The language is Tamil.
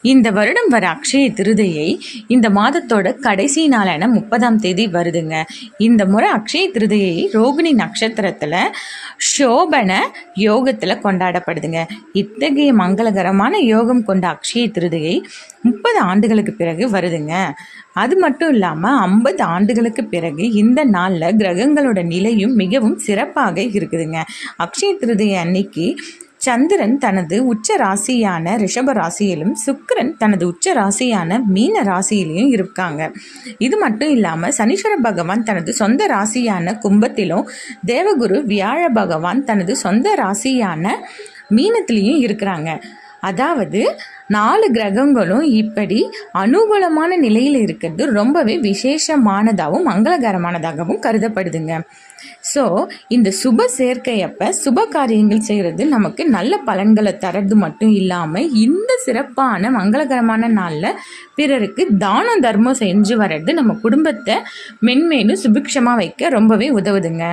இந்த வருடம் வர அக்ஷய திருதியை இந்த மாதத்தோட கடைசி நாளான 30ஆம் தேதி வருதுங்க. இந்த முறை அக்ஷய திருதியை ரோகிணி நட்சத்திரத்தில் சோபன யோகத்தில் கொண்டாடப்படுதுங்க. இத்தகைய மங்களகரமான யோகம் கொண்ட அக்ஷய திருதியை 30 ஆண்டுகளுக்கு பிறகு வருதுங்க. அது மட்டும் இல்லாமல் 50 ஆண்டுகளுக்கு பிறகு இந்த நாளில் கிரகங்களோட நிலையும் மிகவும் சிறப்பாக இருக்குதுங்க. அக்ஷய திருதியை அன்னைக்கு சந்திரன் தனது உச்ச ராசியான ரிஷப ராசியிலும் சுக்கிரன் தனது உச்ச ராசியான மீன ராசியிலையும் இருக்காங்க. இது மட்டும் இல்லாமல் சனீஸ்வர பகவான் தனது சொந்த ராசியான கும்பத்திலும் தேவகுரு வியாழ பகவான் தனது சொந்த ராசியான மீனத்திலையும் இருக்கிறாங்க. அதாவது 4 கிரகங்களும் இப்படி அனுகூலமான நிலையில் இருக்கிறது ரொம்பவே விசேஷமானதாகவும் மங்களகரமானதாகவும் கருதப்படுதுங்க. ஸோ இந்த சுப சேர்க்கையப்போ சுப காரியங்கள் செய்கிறது நமக்கு நல்ல பலன்களை தரது மட்டும் இல்லாமல் இந்த சிறப்பான மங்களகரமான நாளில் பிறருக்கு தானம் தர்மம் செஞ்சு வர்றது நம்ம குடும்பத்தை மென்மேலும் சுபிக்ஷமாக வைக்க ரொம்பவே உதவுதுங்க.